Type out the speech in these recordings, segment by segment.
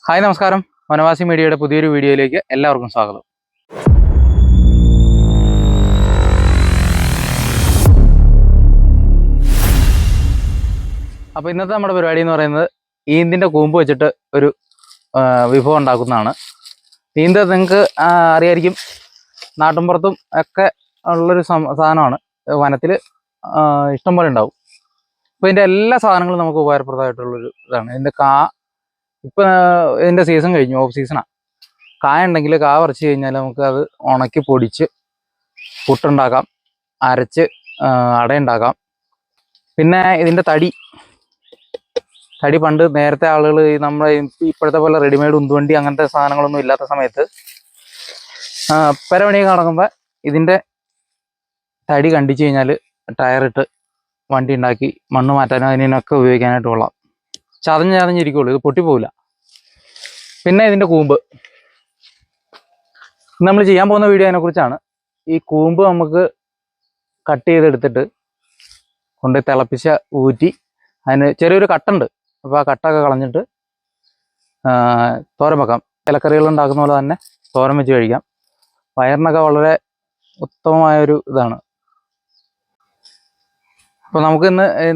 Hi നമസ്കാരം. വനവാസി മീഡിയയുടെ പുതിയൊരു വീഡിയോയിലേക്ക് എല്ലാവർക്കും സ്വാഗതം. അപ്പോൾ ഇന്നത്തെ നമ്മുടെ പരിപാടി എന്ന് പറയുന്നത് ഈന്തിൻ്റെ കൂമ്പ് വെച്ചിട്ട് ഒരു വിഭവം ഉണ്ടാക്കുന്നതാണ്. ഈന്ത് നിങ്ങൾക്ക് അറിയായിരിക്കും, നാട്ടിൻപുറത്തും ഒക്കെ ഉള്ളൊരു സാധനമാണ്. വനത്തിൽ ഇഷ്ടംപോലെ ഉണ്ടാവും. അപ്പോൾ ഇതിൻ്റെ എല്ലാ സാധനങ്ങളും നമുക്ക് ഉപകാരപ്രദമായിട്ടുള്ളൊരു ഇതാണ്. ഇതിൻ്റെ ഇപ്പം ഇതിൻ്റെ സീസൺ കഴിഞ്ഞു, ഓഫ് സീസണാണ്. കായ ഉണ്ടെങ്കിൽ കായ പറിച്ച് കഴിഞ്ഞാൽ നമുക്ക് അത് ഉണക്കി പൊടിച്ച് പുട്ടുണ്ടാക്കാം, അരച്ച് അടയുണ്ടാക്കാം. പിന്നെ ഇതിൻ്റെ തടി പണ്ട് നേരത്തെ ആളുകൾ നമ്മുടെ ഇപ്പോഴത്തെ പോലെ റെഡിമെയ്ഡ് ഉന്തുവണ്ടി അങ്ങനത്തെ സാധനങ്ങളൊന്നും ഇല്ലാത്ത സമയത്ത് പെരപണിയൊക്കെ നടക്കുമ്പോൾ ഇതിൻ്റെ തടി കണ്ടിച്ച് കഴിഞ്ഞാൽ ടയറിട്ട് വണ്ടി ഉണ്ടാക്കി മണ്ണ് മാറ്റാനും അതിനൊക്കെ ഉപയോഗിക്കാനായിട്ട് കൊള്ളാം. ചതഞ്ഞിരിക്കുള്ളൂ, ഇത് പൊട്ടിപ്പോവില്ല. പിന്നെ ഇതിൻ്റെ കൂമ്പ് നമ്മൾ ചെയ്യാൻ പോകുന്ന വീഡിയോ അതിനെക്കുറിച്ചാണ്. ഈ കൂമ്പ് നമുക്ക് കട്ട് ചെയ്തെടുത്തിട്ട് കൊണ്ട് തിളപ്പിച്ച ഊറ്റി അതിന് ചെറിയൊരു കട്ടുണ്ട്. അപ്പോൾ ആ കട്ടൊക്കെ കളഞ്ഞിട്ട് തോരൻ വെക്കാം. ഇലക്കറികൾ ഉണ്ടാക്കുന്ന പോലെ തന്നെ തോരൻ വെച്ച് കഴിക്കാം. വയറിനൊക്കെ വളരെ ഉത്തമമായൊരു ഇതാണ്. അപ്പോൾ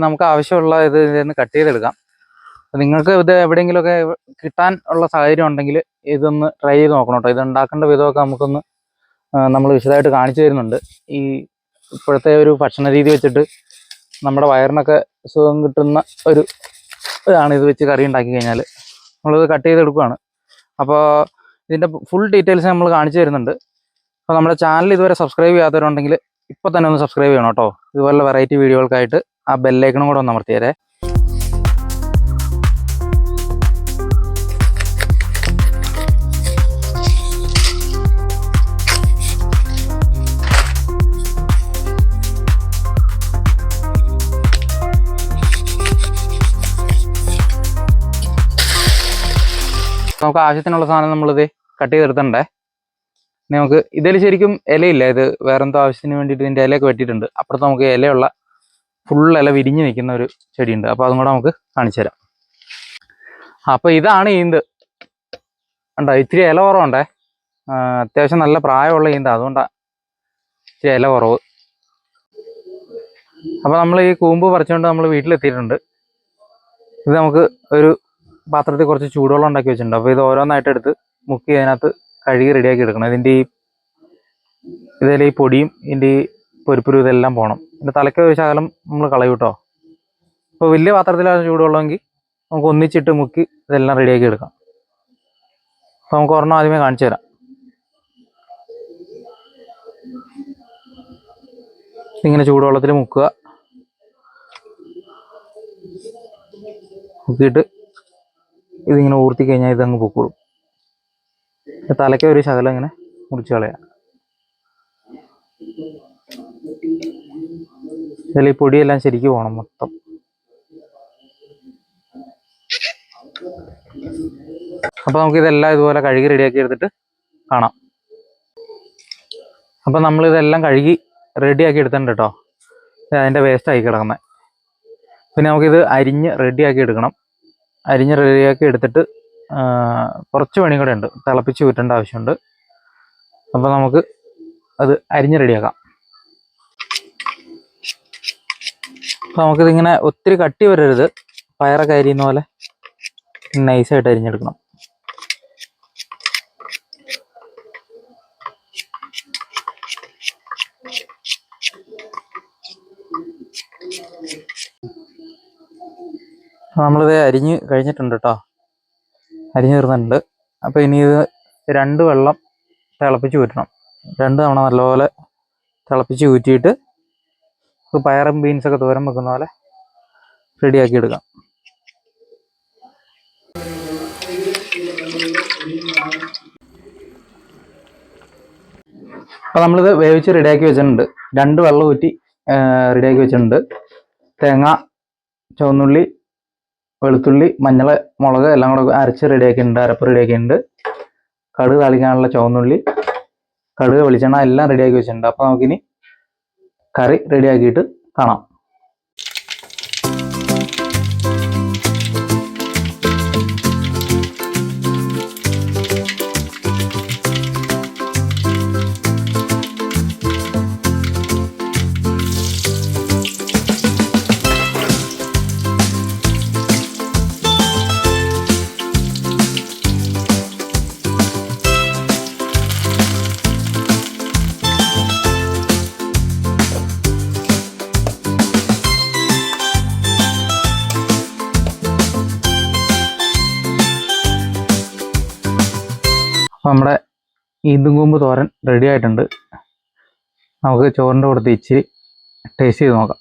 നമുക്ക് ആവശ്യമുള്ള ഇതിന്ന് കട്ട് ചെയ്തെടുക്കാം. നിങ്ങൾക്ക് ഇത് എവിടെയെങ്കിലുമൊക്കെ കിട്ടാൻ ഉള്ള സാഹചര്യം ഉണ്ടെങ്കിൽ ഇതൊന്ന് ട്രൈ ചെയ്ത് നോക്കണം കേട്ടോ. ഇത് ഉണ്ടാക്കേണ്ട വിധമൊക്കെ നമുക്കൊന്ന് നമ്മൾ വിശദമായിട്ട് കാണിച്ചു തരുന്നുണ്ട്. ഈ ഇപ്പോഴത്തെ ഒരു ഭക്ഷണ രീതി വെച്ചിട്ട് നമ്മുടെ വയറിനൊക്കെ സുഖം കിട്ടുന്ന ഒരു ഇതാണ്. ഇത് വെച്ച് കറി ഉണ്ടാക്കി കഴിഞ്ഞാൽ നമ്മളിത് കട്ട് ചെയ്തെടുക്കുകയാണ്. അപ്പോൾ ഇതിൻ്റെ ഫുൾ ഡീറ്റെയിൽസ് നമ്മൾ കാണിച്ചു തരുന്നുണ്ട്. അപ്പോൾ നമ്മുടെ ചാനൽ ഇതുവരെ സബ്സ്ക്രൈബ് ചെയ്യാത്തവരുണ്ടെങ്കിൽ ഇപ്പോൾ തന്നെ ഒന്ന് സബ്സ്ക്രൈബ് ചെയ്യണം കേട്ടോ. ഇതുപോലുള്ള വെറൈറ്റി വീഡിയോകൾക്കായിട്ട് ആ ബെല്ലൈക്കണും കൂടെ ഒന്ന് അമർത്തിയേരെ. നമുക്ക് ആവശ്യത്തിനുള്ള സാധനം നമ്മളിത് കട്ട് ചെയ്തെടുത്തണ്ടേ. നമുക്ക് ഇതിൽ ശരിക്കും ഇലയില്ല, ഇത് വേറെന്തോ ആവശ്യത്തിന് വേണ്ടിയിട്ട് ഇതിൻ്റെ ഇലയൊക്കെ വെട്ടിയിട്ടുണ്ട്. അപ്പുറത്ത് നമുക്ക് ഇലയുള്ള ഫുൾ ഇല വിരിഞ്ഞ് നിൽക്കുന്ന ഒരു ചെടിയുണ്ട്. അപ്പോൾ അതും കൂടെ നമുക്ക് കാണിച്ചു തരാം. അപ്പോൾ ഇതാണ് ഈന്ത്. ഉണ്ടോ, ഇത്തിരി ഇല കുറവുണ്ടേ. അത്യാവശ്യം നല്ല പ്രായമുള്ള ഈന്ത, അതുകൊണ്ടാണ് ഇത്തിരി ഇല കുറവ്. അപ്പോൾ നമ്മൾ ഈ കൂമ്പ് പറിച്ചുകൊണ്ട് നമ്മൾ വീട്ടിലെത്തിയിട്ടുണ്ട്. ഇത് നമുക്ക് ഒരു പാത്രത്തിൽ കുറച്ച് ചൂടുവെള്ളം ഉണ്ടാക്കി വെച്ചിട്ടുണ്ട്. അപ്പോൾ ഇത് ഓരോന്നായിട്ട് എടുത്ത് മുക്കി അതിനകത്ത് കഴുകി റെഡിയാക്കി എടുക്കണം. ഇതിലെ ഈ പൊടിയും ഇതിൻ്റെ ഈ പൊരിപ്പുരു ഇതെല്ലാം പോകണം. ഇതിൻ്റെ തലയ്ക്ക് ഒരു ശകലം നമ്മൾ കളയും കേട്ടോ. അപ്പോൾ വലിയ പാത്രത്തിലാണ് ചൂടുവെള്ളമെങ്കിൽ നമുക്ക് ഒന്നിച്ചിട്ട് മുക്കി ഇതെല്ലാം റെഡിയാക്കി എടുക്കാം. അപ്പോൾ നമുക്ക് ഒരെണ്ണം ആദ്യമേ കാണിച്ചു തരാം. ഇങ്ങനെ ചൂടുവെള്ളത്തിൽ മുക്കിയിട്ട് ഇതിങ്ങനെ ഊർത്തി കഴിഞ്ഞാൽ ഇതങ്ങ് പൊക്കോളും. തലയ്ക്ക് ഒരു ശകലം ഇങ്ങനെ മുറിച്ച് കളയാം. ഇതിൽ ഈ പൊടിയെല്ലാം ശരിക്കും പോകണം മൊത്തം. അപ്പോൾ നമുക്കിതെല്ലാം ഇതുപോലെ കഴുകി റെഡിയാക്കി എടുത്തിട്ട് കാണാം. അപ്പോൾ നമ്മളിതെല്ലാം കഴുകി റെഡിയാക്കി എടുത്തിട്ടുണ്ട് കേട്ടോ. അതിൻ്റെ വേസ്റ്റായി കിടക്കുന്നത്. പിന്നെ നമുക്കിത് അരിഞ്ഞ് റെഡിയാക്കി എടുക്കണം. അരിഞ്ഞ് റെഡിയാക്കി എടുത്തിട്ട് കുറച്ച് പണി കൂടെ ഉണ്ട്, തിളപ്പിച്ച് ഊറ്റേണ്ട ആവശ്യമുണ്ട്. അപ്പോൾ നമുക്ക് അത് അരിഞ്ഞ് റെഡിയാക്കാം. അപ്പോൾ നമുക്കിതിങ്ങനെ ഒത്തിരി കട്ടി വരരുത്, പയറൊക്കെ അരിയുന്ന പോലെ നൈസായിട്ട് അരിഞ്ഞെടുക്കണം. നമ്മളിത് അരിഞ്ഞ് കഴിഞ്ഞിട്ടുണ്ട് കേട്ടോ, അരിഞ്ഞ് തീർന്നിട്ടുണ്ട്. അപ്പോൾ ഇനി ഇത് 2 വെള്ളം തിളപ്പിച്ച് ഊറ്റണം. 2 തവണ നല്ലപോലെ തിളപ്പിച്ച് ഊറ്റിയിട്ട് പയറും ബീൻസൊക്കെ തോരൻ വെക്കുന്ന പോലെ റെഡിയാക്കി എടുക്കാം. അപ്പോൾ നമ്മളിത് വേവിച്ച് റെഡിയാക്കി വെച്ചിട്ടുണ്ട്. 2 വെള്ളം ഊറ്റി റെഡിയാക്കി വെച്ചിട്ടുണ്ട്. തേങ്ങ, ചുവന്നുള്ളി, വെളുത്തുള്ളി, മഞ്ഞൾ, മുളക് എല്ലാം കൂടെ അരച്ച് റെഡിയാക്കിയിട്ടുണ്ട്. അരപ്പ് റെഡിയാക്കിയിട്ടുണ്ട്. കടുക് താളിക്കാനുള്ള ചുവന്നുള്ളി, കടുക്, വെളിച്ചെണ്ണ എല്ലാം റെഡിയാക്കി വെച്ചിട്ടുണ്ട്. അപ്പോൾ നമുക്കിനി കറി റെഡിയാക്കിയിട്ട് കാണാം. അപ്പോൾ നമ്മുടെ ഈന്തും കൂമ്പ് തോരൻ റെഡി ആയിട്ടുണ്ട്. നമുക്ക് ചോറിൻ്റെ കൂടെ ഇച്ചിരി ടേസ്റ്റ് ചെയ്ത് നോക്കാം.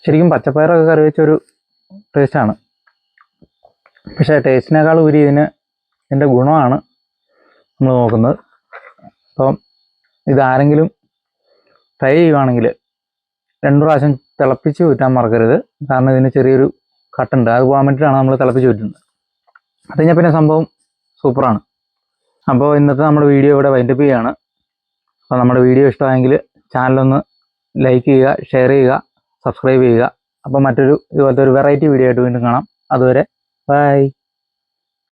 ശരിക്കും പച്ചപ്പയറൊക്കെ കറി വെച്ചൊരു ടേസ്റ്റാണ്. പക്ഷേ ടേസ്റ്റിനേക്കാൾ ഉപരി ഇതിൻ്റെ ഗുണമാണ് നമ്മൾ നോക്കുന്നത്. അപ്പം ഇതാരെങ്കിലും ട്രൈ ചെയ്യുവാണെങ്കിൽ 2 പ്രാവശ്യം തിളപ്പിച്ച് ഊറ്റാൻ മറക്കരുത്. കാരണം ഇതിന് ചെറിയൊരു കട്ടുണ്ട്, അത് പോകാൻ വേണ്ടിയിട്ടാണ് നമ്മൾ തിളപ്പിച്ച് ഊറ്റുന്നത്. അത് കഴിഞ്ഞാൽ പിന്നെ സംഭവം സൂപ്പറാണ്. അപ്പോൾ ഇന്നത്തെ നമ്മുടെ വീഡിയോ ഇവിടെ വൈൻഡപ്പ് ചെയ്യുകയാണ്. അപ്പോൾ നമ്മുടെ വീഡിയോ ഇഷ്ടമായെങ്കിൽ ചാനലൊന്ന് ലൈക്ക് ചെയ്യുക, ഷെയർ ചെയ്യുക, സബ്സ്ക്രൈബ് ചെയ്യുക. അപ്പോൾ മറ്റൊരു ഇതുപോലത്തെ ഒരു വെറൈറ്റി വീഡിയോ ആയിട്ട് വീണ്ടും കാണാം. അതുവരെ ബൈ.